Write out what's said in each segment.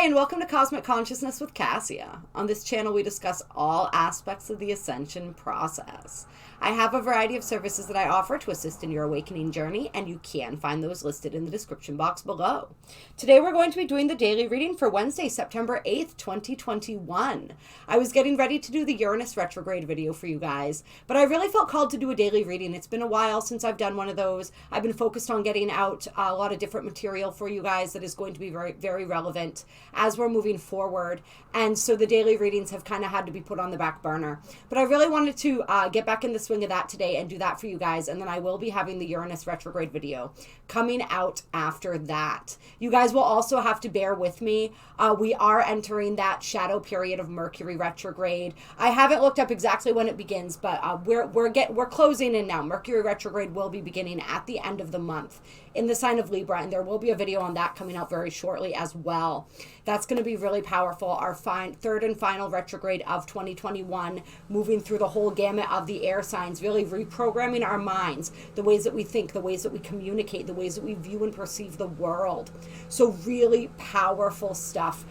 Hi, and welcome to Cosmic Consciousness with Kassia. On this channel, we discuss all aspects of the ascension process. I have a variety of services that I offer to assist in your awakening journey, and you can find those listed in the description box below. Today, we're going to be doing the daily reading for Wednesday, September 8th, 2021. I was getting ready to do the Uranus retrograde video for you guys, but I really felt called to do a daily reading. It's been a while since I've done one of those. I've been focused on getting out a lot of different material for you guys that is going to be very, very relevant as we're moving forward. And so the daily readings have kind of had to be put on the back burner. But I really wanted to get back in the swing of that today and do that for you guys. And then I will be having the Uranus retrograde video coming out after that. You guys will also have to bear with me. We are entering that shadow period of Mercury retrograde. I haven't looked up exactly when it begins, but we're closing in now. Mercury retrograde will be beginning at the end of the month in the sign of Libra, and there will be a video on that coming out very shortly as well. That's going to be really powerful. Our third and final retrograde of 2021, moving through the whole gamut of the air signs, really reprogramming our minds, the ways that we think, the ways that we communicate, the ways that we view and perceive the world. So really powerful stuff.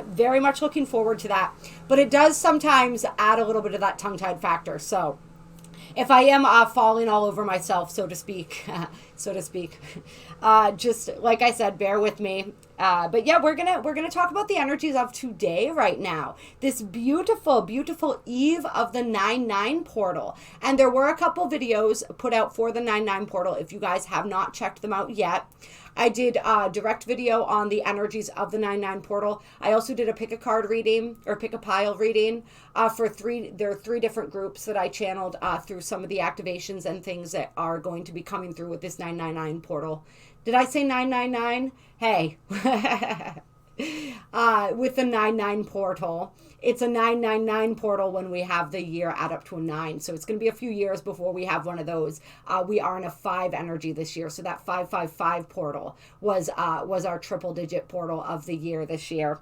Very much looking forward to that. But it does sometimes add a little bit of that tongue-tied factor. So if I am falling all over myself, so to speak, just like I said, bear with me. But yeah, we're gonna talk about the energies of today right now. This beautiful, beautiful eve of the 9/9 portal. And there were a couple videos put out for the 9/9 portal. If you guys have not checked them out yet, I did a direct video on the energies of the 9/9 portal. I also did a pick a card reading or pick a pile reading there are three different groups that I channeled through some of the activations and things that are going to be coming through with this 999 portal. Did I say 999? Hey. With the 9/9 portal. It's a 999 portal when we have the year add up to a 9. So it's going to be a few years before we have one of those. We are in a 5 energy this year. So that 555 portal was our triple digit portal of the year this year.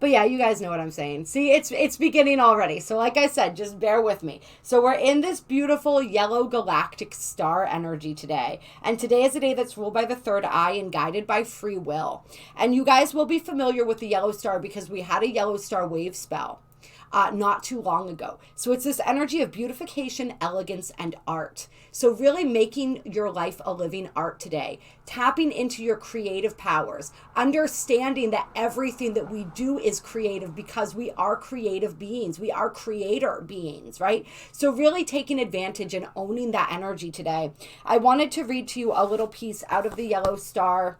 But yeah, you guys know what I'm saying. See, it's beginning already. So like I said, just bear with me. So we're in this beautiful yellow galactic star energy today. And today is a day that's ruled by the third eye and guided by free will. And you guys will be familiar with the yellow star because we had a yellow star wave spell not too long ago. So it's this energy of beautification, elegance, and art. So really making your life a living art today, tapping into your creative powers, understanding that everything that we do is creative because we are creative beings. We are creator beings, right? So really taking advantage and owning that energy today. I wanted to read to you a little piece out of the yellow star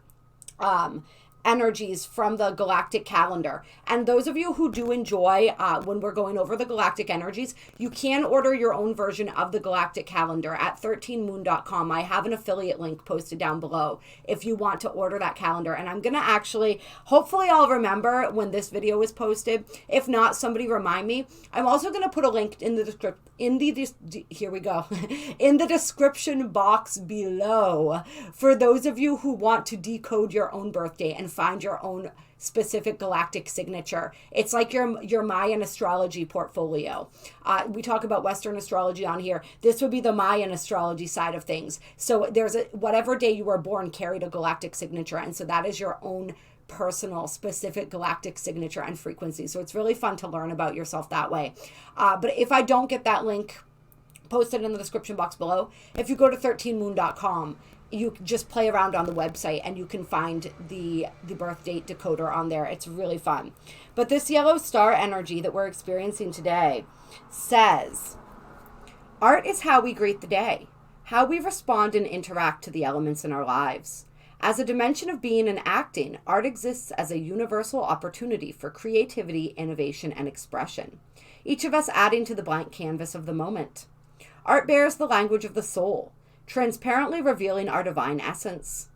energies from the galactic calendar. And those of you who do enjoy when we're going over the galactic energies, you can order your own version of the galactic calendar at 13moon.com. I have an affiliate link posted down below if you want to order that calendar. And I'm going to actually, hopefully I'll remember when this video is posted. If not, somebody remind me. I'm also going to put a link in the description. Here we go. In the description box below for those of you who want to decode your own birthday and find your own specific galactic signature. It's like your Mayan astrology portfolio. We talk about Western astrology on here. This would be the Mayan astrology side of things. So there's whatever day you were born carried a galactic signature. And so that is your own personal specific galactic signature and frequency. So it's really fun to learn about yourself that way. But if I don't get that link posted in the description box below, if you go to 13moon.com, you just play around on the website and you can find the birth date decoder on there. It's really fun. But this yellow star energy that we're experiencing today says, art is how we greet the day, how we respond and interact to the elements in our lives. As a dimension of being and acting, art exists as a universal opportunity for creativity, innovation, and expression, each of us adding to the blank canvas of the moment. Art bears the language of the soul, transparently revealing our divine essence.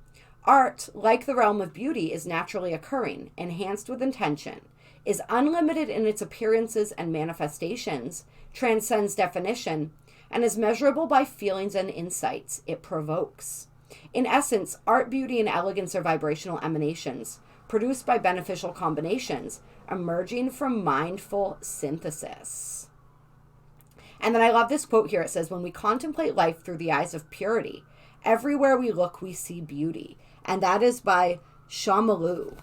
Art, like the realm of beauty, is naturally occurring, enhanced with intention, is unlimited in its appearances and manifestations, transcends definition, and is measurable by feelings and insights it provokes. In essence, art, beauty, and elegance are vibrational emanations, produced by beneficial combinations, emerging from mindful synthesis. And then I love this quote here. It says, when we contemplate life through the eyes of purity, everywhere we look, we see beauty. And that is by Shamalu.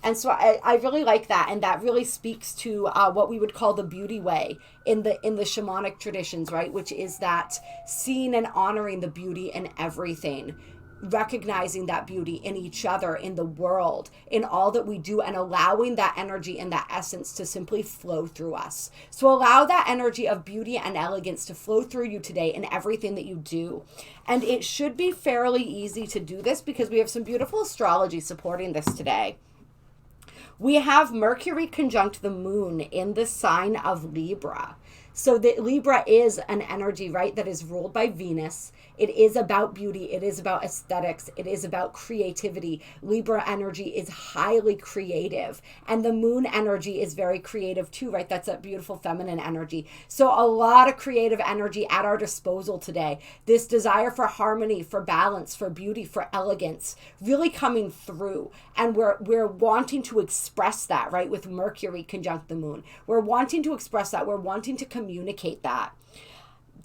And so I really like that, and that really speaks to what we would call the beauty way in the shamanic traditions, right? Which is that seeing and honoring the beauty in everything, recognizing that beauty in each other, in the world, in all that we do, and allowing that energy and that essence to simply flow through us. So allow that energy of beauty and elegance to flow through you today in everything that you do. And it should be fairly easy to do this because we have some beautiful astrology supporting this today. We have Mercury conjunct the moon in the sign of Libra. So that Libra is an energy, right, that is ruled by Venus. It is about beauty. It is about aesthetics. It is about creativity. Libra energy is highly creative. And the moon energy is very creative too, right? That's that beautiful feminine energy. So a lot of creative energy at our disposal today. This desire for harmony, for balance, for beauty, for elegance, really coming through. And we're wanting to express that, right, with Mercury conjunct the moon. We're wanting to express that. We're wanting to communicate that.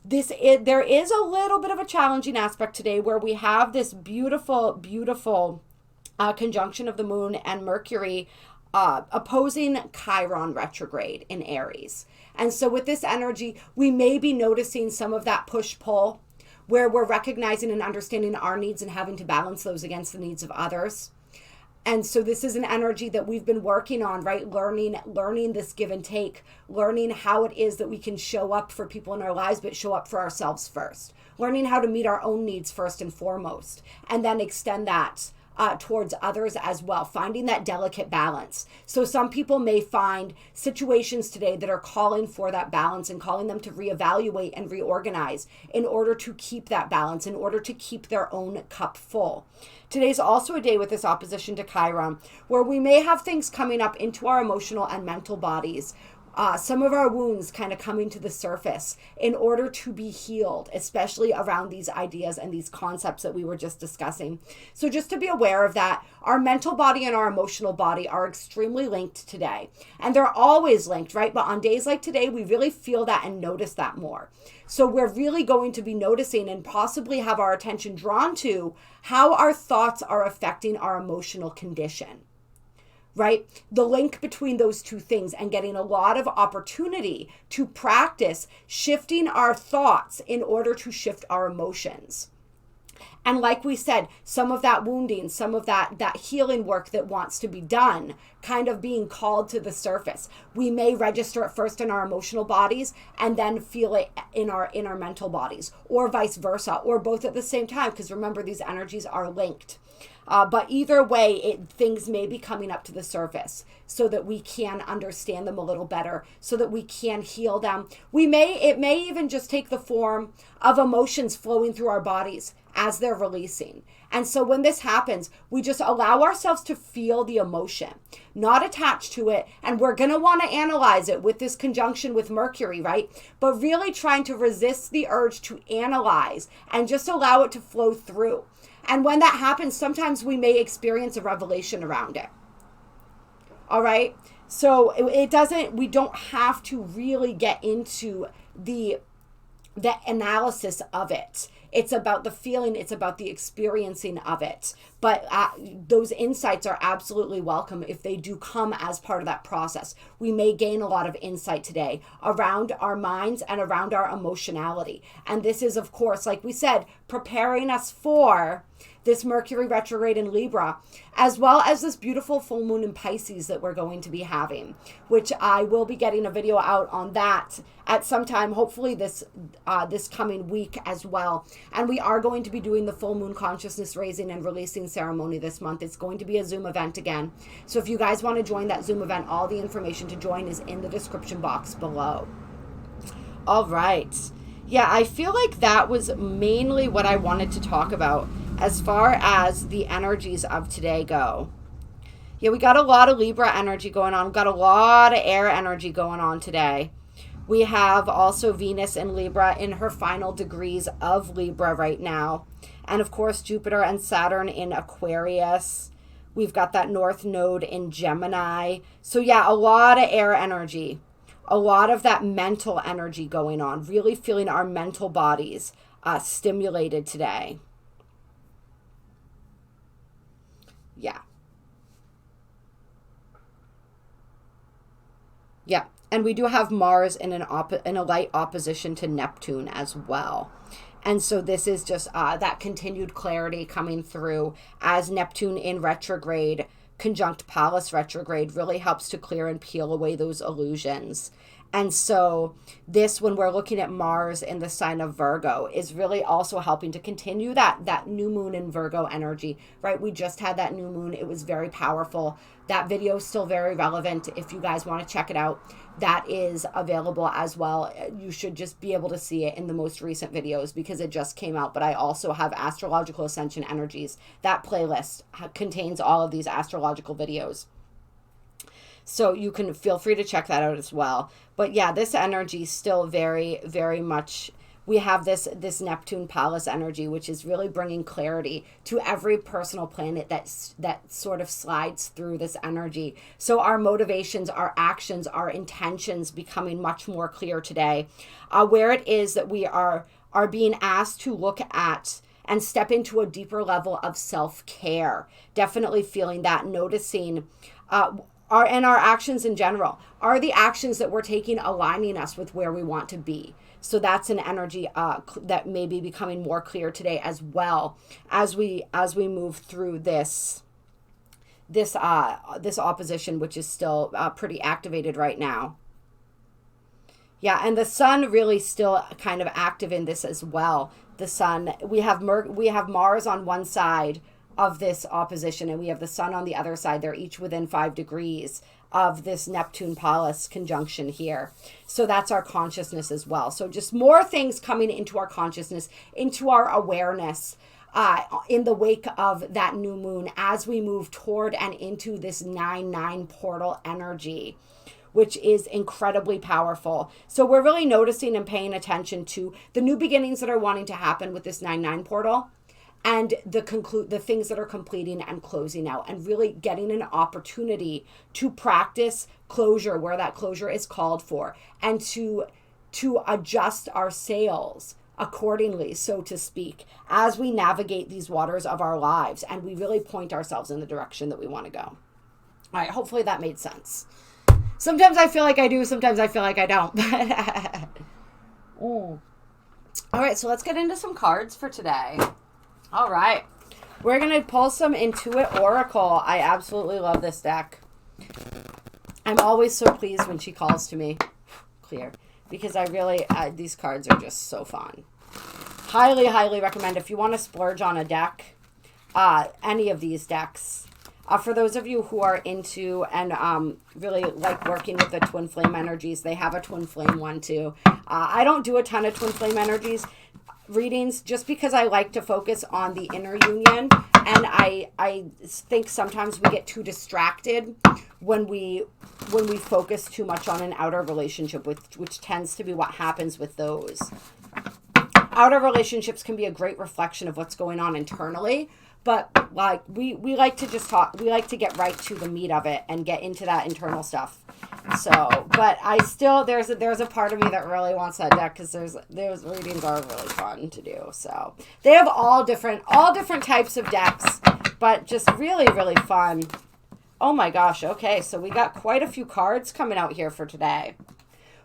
There is a little bit of a challenging aspect today where we have this beautiful conjunction of the moon and Mercury opposing Chiron retrograde in Aries. And so with this energy, we may be noticing some of that push-pull where we're recognizing and understanding our needs and having to balance those against the needs of others. And so this is an energy that we've been working on, right? Learning this give and take, learning how it is that we can show up for people in our lives, but show up for ourselves first. Learning how to meet our own needs first and foremost, and then extend that towards others as well, finding that delicate balance. So some people may find situations today that are calling for that balance and calling them to reevaluate and reorganize in order to keep that balance, in order to keep their own cup full. Today's also a day with this opposition to Chiron, where we may have things coming up into our emotional and mental bodies. Some of our wounds kind of coming to the surface in order to be healed, especially around these ideas and these concepts that we were just discussing. So just to be aware of that, our mental body and our emotional body are extremely linked today. And they're always linked, right? But on days like today, we really feel that and notice that more. So we're really going to be noticing and possibly have our attention drawn to how our thoughts are affecting our emotional condition. Right? The link between those two things, and getting a lot of opportunity to practice shifting our thoughts in order to shift our emotions. And like we said, some of that wounding, some of that healing work that wants to be done, kind of being called to the surface. We may register it first in our emotional bodies and then feel it in our mental bodies, or vice versa, or both at the same time, because remember, these energies are linked. But either way, things may be coming up to the surface so that we can understand them a little better, so that we can heal them. It may even just take the form of emotions flowing through our bodies as they're releasing. And so when this happens, we just allow ourselves to feel the emotion, not attach to it. And we're going to want to analyze it with this conjunction with Mercury, right? But really trying to resist the urge to analyze and just allow it to flow through. And when that happens, sometimes we may experience a revelation around it. All right. So we don't have to really get into the analysis of it. It's about the feeling. It's about the experiencing of it. But those insights are absolutely welcome if they do come as part of that process. We may gain a lot of insight today around our minds and around our emotionality. And this is, of course, like we said, preparing us for this Mercury retrograde in Libra, as well as this beautiful full moon in Pisces that we're going to be having, which I will be getting a video out on that at some time, hopefully this coming week as well. And we are going to be doing the full moon consciousness raising and releasing ceremony this month. It's going to be a Zoom event again. So if you guys want to join that Zoom event, all the information to join is in the description box below. All right. Yeah, I feel like that was mainly what I wanted to talk about as far as the energies of today go. Yeah, we got a lot of Libra energy going on. We've got a lot of air energy going on today. We have also Venus in Libra in her final degrees of Libra right now. And of course, Jupiter and Saturn in Aquarius. We've got that North Node in Gemini. So yeah, a lot of air energy. A lot of that mental energy going on. Really feeling our mental bodies stimulated today. Yeah. Yeah. And we do have Mars in in a light opposition to Neptune as well. And so this is just that continued clarity coming through as Neptune in retrograde conjunct Pallas retrograde really helps to clear and peel away those illusions. And so this, when we're looking at Mars in the sign of Virgo, is really also helping to continue that new moon in Virgo energy, right? We just had that new moon. It was very powerful. That video is still very relevant. If you guys want to check it out, that is available as well. You should just be able to see it in the most recent videos because it just came out. But I also have Astrological Ascension Energies. That playlist contains all of these astrological videos. So you can feel free to check that out as well. But yeah, this energy is still very, very much, we have this Neptune Pallas energy, which is really bringing clarity to every personal planet that sort of slides through this energy. So our motivations, our actions, our intentions becoming much more clear today. Where it is that we are being asked to look at and step into a deeper level of self-care. Definitely feeling that, noticing our actions in general. Are the actions that we're taking aligning us with where we want to be? So that's an energy that may be becoming more clear today as well as we move through this opposition, which is still pretty activated right now. Yeah, and the sun really still kind of active in this as well. The sun, we have Mars on one side of this opposition, and we have the sun on the other side. They're each within 5 degrees of this Neptune Pallas conjunction here. So that's our consciousness as well. So just more things coming into our consciousness, into our awareness in the wake of that new moon as we move toward and into this 9/9 portal energy, which is incredibly powerful. So we're really noticing and paying attention to the new beginnings that are wanting to happen with this 9/9 portal, and the things that are completing and closing out, and really getting an opportunity to practice closure where that closure is called for, and to adjust our sails accordingly, so to speak, as we navigate these waters of our lives and we really point ourselves in the direction that we want to go. All right, hopefully that made sense. Sometimes I feel like I do, sometimes I feel like I don't. All right, so let's get into some cards for today. All right, we're going to pull some In2it Oracle. I absolutely love this deck. I'm always so pleased when she calls to me. Clear. Because I really, these cards are just so fun. Highly, highly recommend if you want to splurge on a deck, any of these decks. For those of you who are into and really like working with the twin flame energies, they have a twin flame one too. I don't do a ton of twin flame energies readings just because I like to focus on the inner union, and I think sometimes we get too distracted when we focus too much on an outer relationship, which tends to be what happens with those. Outer relationships can be a great reflection of what's going on internally, but like we like to just talk, we like to get right to the meat of it and get into that internal stuff. So, but I still, there's a part of me that really wants that deck because those readings are really fun to do. So they have all different types of decks, but just really, really fun. Oh my gosh. Okay. So we got quite a few cards coming out here for today.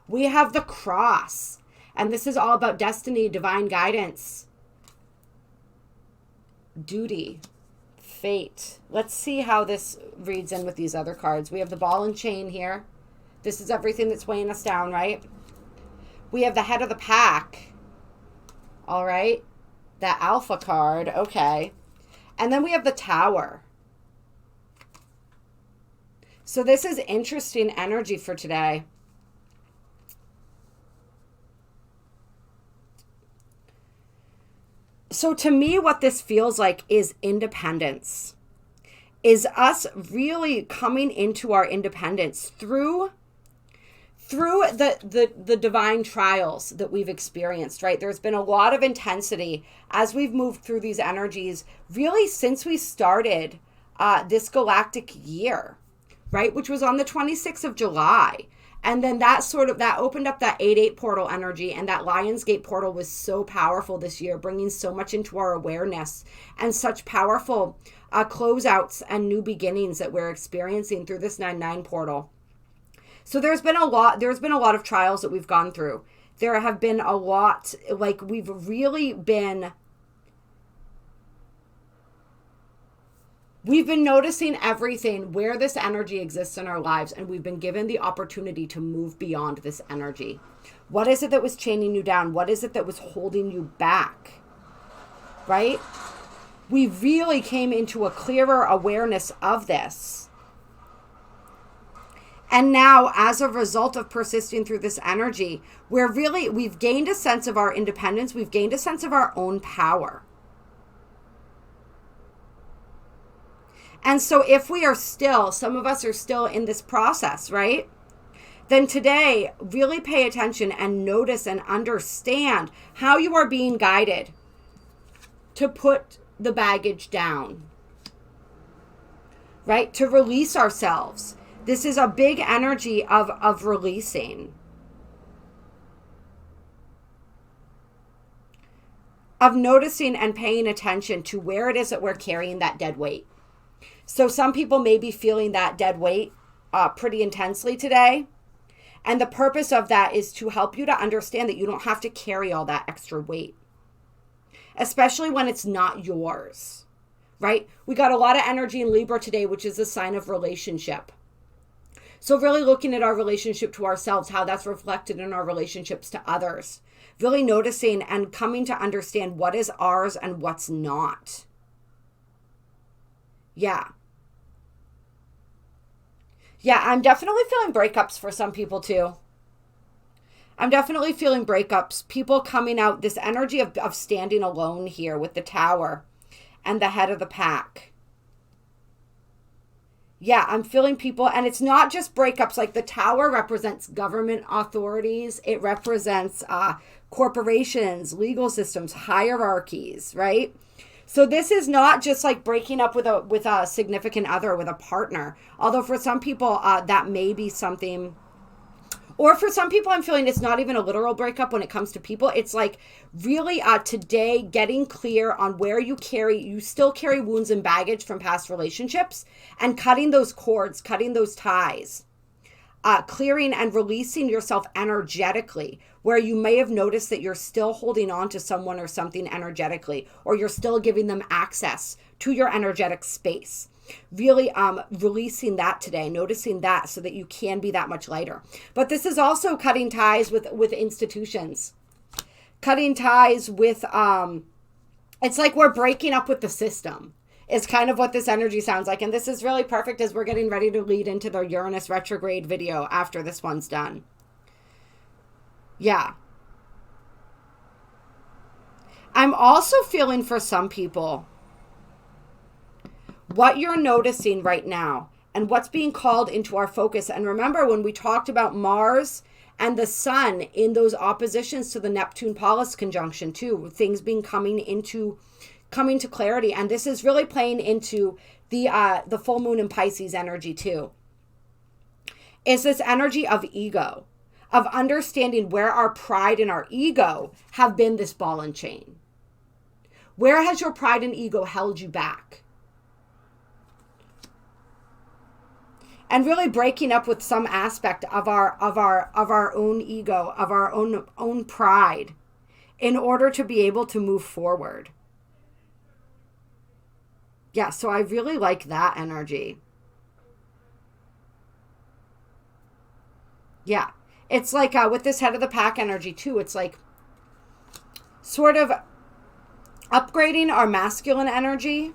We have the Cross, and this is all about destiny, divine guidance, duty, fate. Let's see how this reads in with these other cards. We have the Ball and Chain here. This is everything that's weighing us down, right? We have the Head of the Pack. All right. That Alpha card. Okay. And then we have the Tower. So this is interesting energy for today. So to me, what this feels like is independence. Is us really coming into our independence through the divine trials that we've experienced, right? There's been a lot of intensity as we've moved through these energies, really since we started this galactic year, right? Which was on the 26th of July. And then that opened up that 8/8 portal energy, and that Lionsgate portal was so powerful this year, bringing so much into our awareness and such powerful closeouts and new beginnings that we're experiencing through this 9/9 portal. So there's been a lot of trials that we've gone through. There have been a lot, like we've really been, we've been noticing everything where this energy exists in our lives, and we've been given the opportunity to move beyond this energy. What is it that was chaining you down? What is it that was holding you back? Right? We really came into a clearer awareness of this. And now, as a result of persisting through this energy, we've gained a sense of our independence. We've gained a sense of our own power. And so if we are still, some of us are still in this process, right? Then today, really pay attention and notice and understand how you are being guided to put the baggage down, right? To release ourselves. This is a big energy of releasing, of noticing and paying attention to where it is that we're carrying that dead weight. So some people may be feeling that dead weight pretty intensely today. And the purpose of that is to help you to understand that you don't have to carry all that extra weight, especially when it's not yours, right? We got a lot of energy in Libra today, which is a sign of relationship. So really looking at our relationship to ourselves, how that's reflected in our relationships to others, really noticing and coming to understand what is ours and what's not. Yeah, I'm definitely feeling breakups for some people too. I'm definitely feeling breakups, people coming out, this energy of standing alone here with the Tower and the head of the pack. Yeah, I'm feeling people, and it's not just breakups. Like the Tower represents government authorities. It represents corporations, legal systems, hierarchies, right? So this is not just like breaking up with a significant other, with a partner. Although for some people that may be something, or for some people I'm feeling it's not even a literal breakup when it comes to people. It's like really today getting clear on where you still carry wounds and baggage from past relationships, and cutting those cords, cutting those ties. Clearing and releasing yourself energetically, where you may have noticed that you're still holding on to someone or something energetically, or you're still giving them access to your energetic space. Really releasing that today, noticing that so that you can be that much lighter. But this is also cutting ties with institutions. Cutting ties with, it's like we're breaking up with the system. Is kind of what this energy sounds like. And this is really perfect as we're getting ready to lead into the Uranus retrograde video after this one's done. Yeah. I'm also feeling for some people what you're noticing right now and what's being called into our focus. And remember when we talked about Mars and the Sun in those oppositions to the Neptune-Pallas conjunction too, things being coming to clarity. And this is really playing into the full moon in Pisces energy too. Is this energy of ego, of understanding where our pride and our ego have been this ball and chain. Where has your pride and ego held you back? And really breaking up with some aspect of our own ego, of our own pride, in order to be able to move forward. Yeah, so I really like that energy. Yeah, it's like with this head of the pack energy too, it's like sort of upgrading our masculine energy.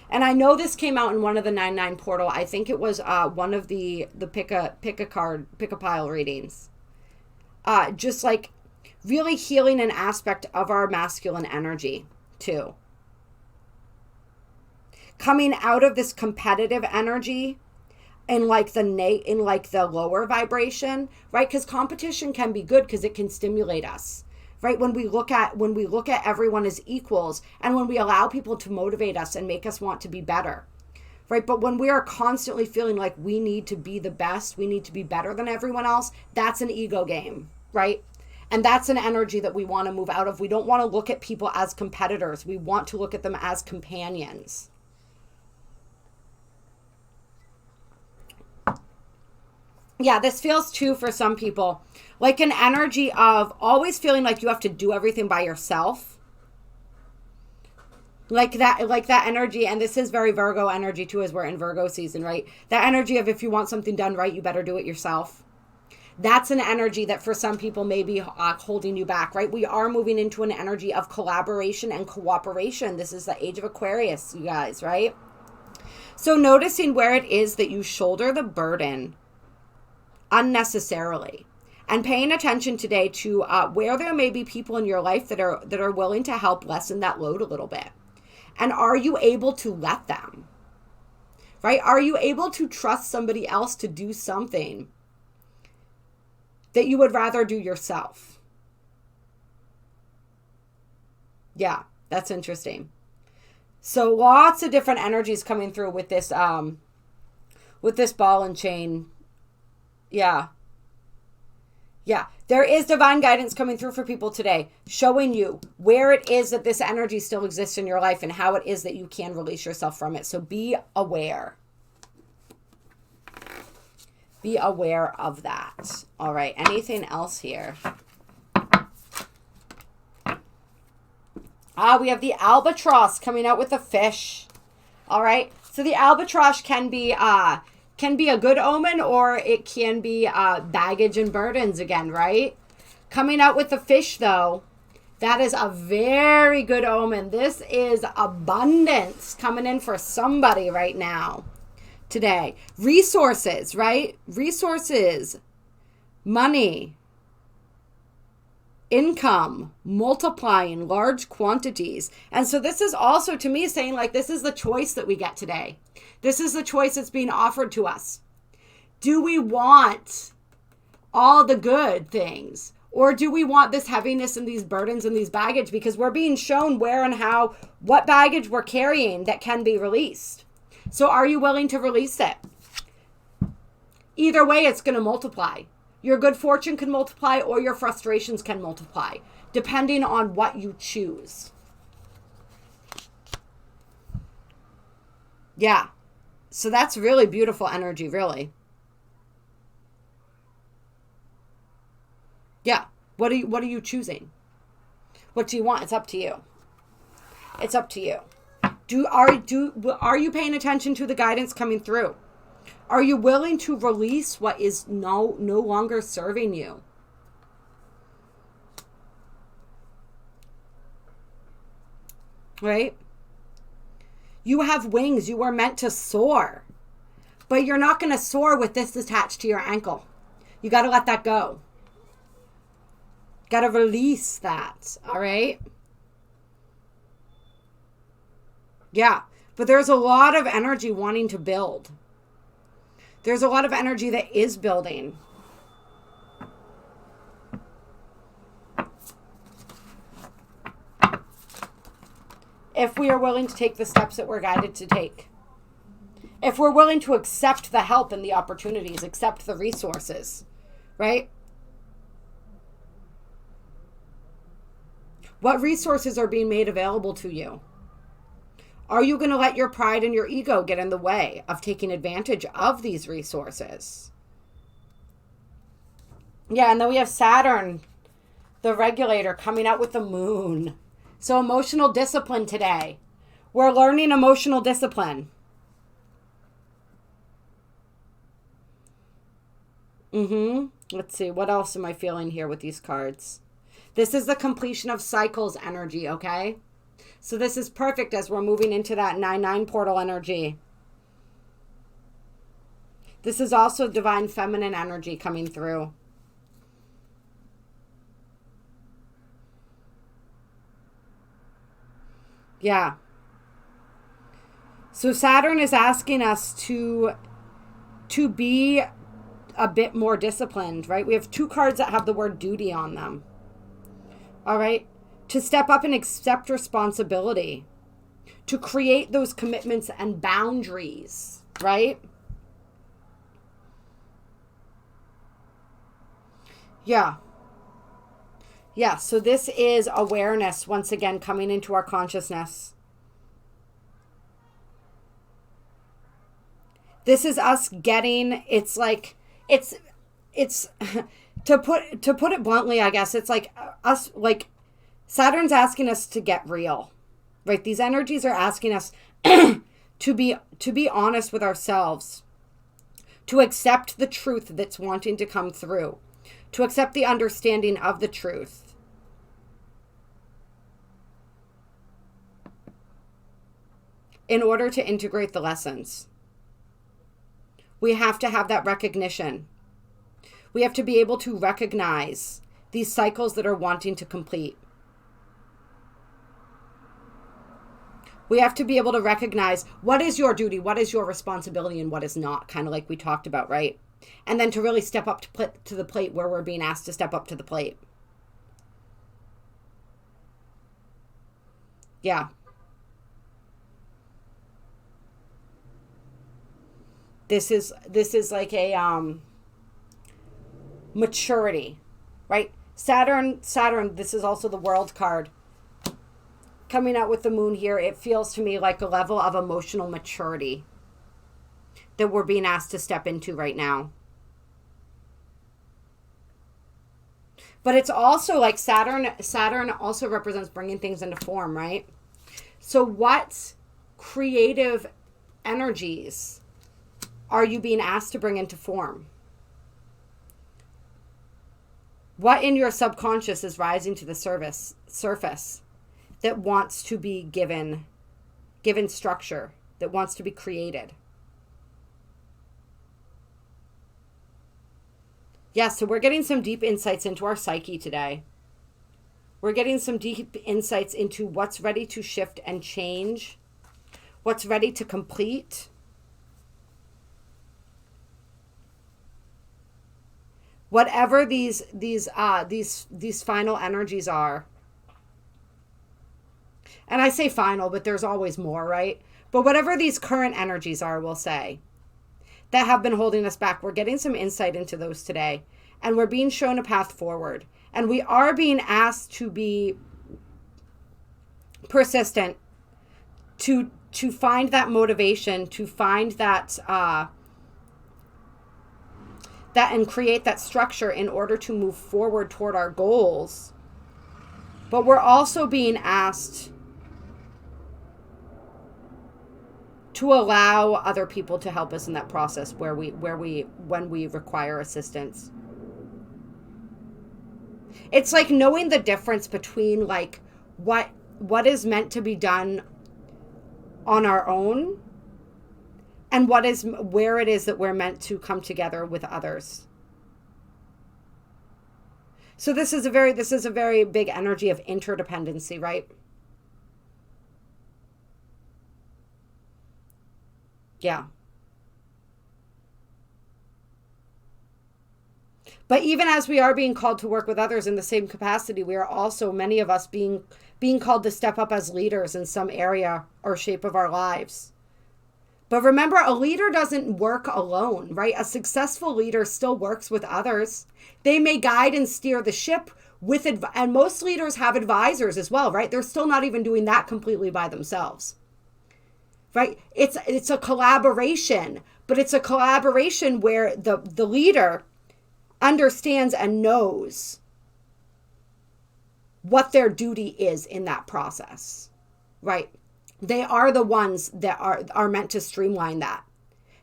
And I know this came out in one of the 9/9 portal. I think it was one of the pick a pile readings. Just like really healing an aspect of our masculine energy too. Coming out of this competitive energy in like the lower vibration, right? Because competition can be good because it can stimulate us, right? When we look at everyone as equals, and when we allow people to motivate us and make us want to be better, right? But when we are constantly feeling like we need to be the best, we need to be better than everyone else, that's an ego game, right? And that's an energy that we want to move out of. We don't want to look at people as competitors. We want to look at them as companions. Yeah, this feels too for some people like an energy of always feeling like you have to do everything by yourself. Like that energy, and this is very Virgo energy too, as we're in Virgo season, right? That energy of if you want something done right, you better do it yourself. That's an energy that for some people may be holding you back, right? We are moving into an energy of collaboration and cooperation. This is the age of Aquarius, you guys, right? So noticing where it is that you shoulder the burden unnecessarily, and paying attention today to where there may be people in your life that are willing to help lessen that load a little bit. And are you able to let them? Right? Are you able to trust somebody else to do something that you would rather do yourself? Yeah, that's interesting. So lots of different energies coming through with this ball and chain. Yeah. Yeah. There is divine guidance coming through for people today, showing you where it is that this energy still exists in your life and how it is that you can release yourself from it. So be aware. Be aware of that. All right. Anything else here? We have the albatross coming out with the fish. All right. So the albatross can be a good omen, or it can be baggage and burdens again, right? Coming out with the fish, though, that is a very good omen. This is abundance coming in for somebody right now. Today. Resources, right? Resources, money, income, multiplying large quantities. And so this is also, to me, saying like this is the choice that we get today. This is the choice that's being offered to us. Do we want all the good things? Or do we want this heaviness and these burdens and these baggage? Because we're being shown where and how, what baggage we're carrying that can be released. So are you willing to release it? Either way, it's going to multiply. Your good fortune can multiply, or your frustrations can multiply, depending on what you choose. Yeah. So that's really beautiful energy, really. Yeah. What are you choosing? What do you want? It's up to you. It's up to you. Are you paying attention to the guidance coming through? Are you willing to release what is no longer serving you? Right? You have wings. You were meant to soar. But you're not going to soar with this attached to your ankle. You got to let that go. Got to release that. All right? Yeah. But there's a lot of energy wanting to build. There's a lot of energy that is building. If we are willing to take the steps that we're guided to take. If we're willing to accept the help and the opportunities, accept the resources, right? What resources are being made available to you? Are you going to let your pride and your ego get in the way of taking advantage of these resources? Yeah, and then we have Saturn, the regulator, coming out with the moon. So emotional discipline today. We're learning emotional discipline. Let's see. What else am I feeling here with these cards? This is the completion of cycles energy, okay? So this is perfect as we're moving into that 9/9 portal energy. This is also divine feminine energy coming through. Yeah. So Saturn is asking us to be a bit more disciplined, right? We have two cards that have the word duty on them. All right? To step up and accept responsibility. To create those commitments and boundaries, right? Yeah. Yeah, so this is awareness, once again, coming into our consciousness. This is us getting, it's like it's to put it bluntly, I guess it's like us, like Saturn's asking us to get real, right? These energies are asking us to be honest with ourselves, to accept the truth that's wanting to come through, to accept the understanding of the truth. In order to integrate the lessons, we have to have that recognition. We have to be able to recognize these cycles that are wanting to complete. We have to be able to recognize what is your duty, what is your responsibility, and what is not, kind of like we talked about, right? And then to really step up to the plate where we're being asked to step up to the plate. Yeah. This is like a maturity, right? Saturn, this is also the World card. Coming out with the moon here, it feels to me like a level of emotional maturity that we're being asked to step into right now. But it's also like Saturn also represents bringing things into form, right? So what creative energies are you being asked to bring into form? What in your subconscious is rising to the surface that wants to be given structure, that wants to be created? Yeah, so we're getting some deep insights into our psyche today. We're getting some deep insights into what's ready to shift and change, what's ready to complete, whatever these final energies are. And I say final, but there's always more, right? But whatever these current energies are, we'll say, that have been holding us back, we're getting some insight into those today. And we're being shown a path forward. And we are being asked to be persistent, to find that motivation, to find that and create that structure in order to move forward toward our goals. But we're also being asked to allow other people to help us in that process when we require assistance. It's like knowing the difference between like what is meant to be done on our own and where it is that we're meant to come together with others. So this is a very big energy of interdependency, right? Yeah. But even as we are being called to work with others in the same capacity, we are also, many of us, being called to step up as leaders in some area or shape of our lives. But remember, a leader doesn't work alone, right? A successful leader still works with others. They may guide and steer the ship and most leaders have advisors as well, right? They're still not even doing that completely by themselves, right? It's a collaboration, but it's a collaboration where the leader understands and knows what their duty is in that process, right? They are the ones that are meant to streamline that.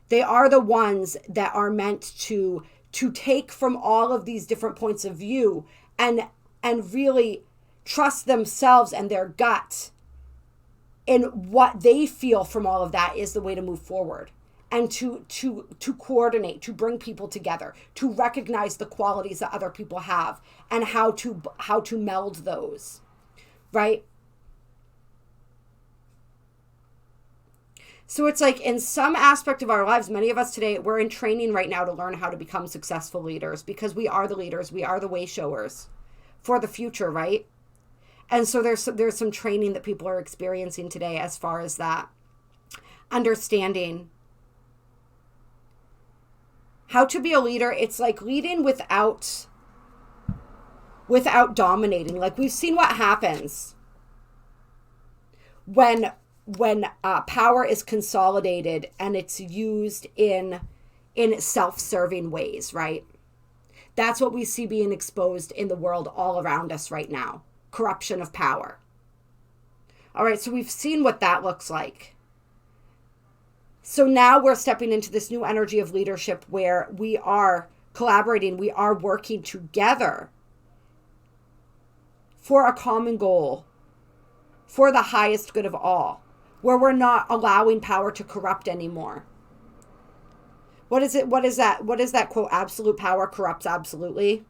They are the ones that are meant to take from all of these different points of view and really trust themselves and their gut in what they feel from all of that is the way to move forward. And to coordinate, to bring people together, to recognize the qualities that other people have and how to meld those, right? So it's like in some aspect of our lives, many of us today, we're in training right now to learn how to become successful leaders because we are the leaders, we are the way showers for the future, right? And so there's some training that people are experiencing today as far as that. Understanding how to be a leader. It's like leading without dominating. Like we've seen what happens when power is consolidated and it's used in in self-serving ways, right? That's what we see being exposed in the world all around us right now. Corruption of power. All right, so we've seen what that looks like. So now we're stepping into this new energy of leadership where we are collaborating, we are working together for a common goal, for the highest good of all, where we're not allowing power to corrupt anymore. What is it? What is that? What is that quote? Absolute power corrupts absolutely.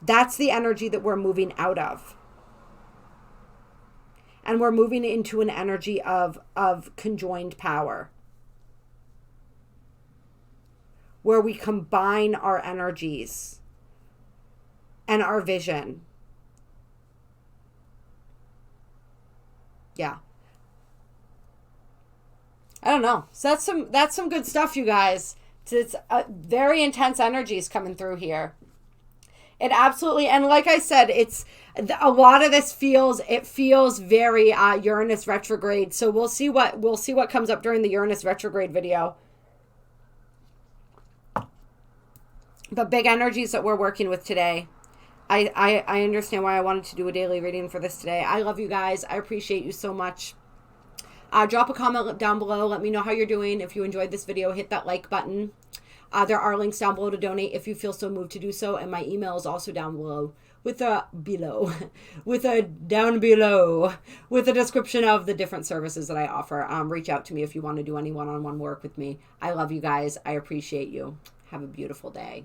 That's the energy that we're moving out of. And we're moving into an energy of conjoined power, where we combine our energies and our vision. Yeah. I don't know. So that's some good stuff, you guys. It's very intense energies coming through here. It absolutely, and like I said, it's a lot of this feels very Uranus retrograde. So we'll see what comes up during the Uranus retrograde video. But big energies that we're working with today. I understand why I wanted to do a daily reading for this today. I love you guys. I appreciate you so much. Drop a comment down below. Let me know how you're doing. If you enjoyed this video, hit that like button. There are links down below to donate if you feel so moved to do so. And my email is also down below with a description of the different services that I offer. Reach out to me if you want to do any one-on-one work with me. I love you guys. I appreciate you. Have a beautiful day.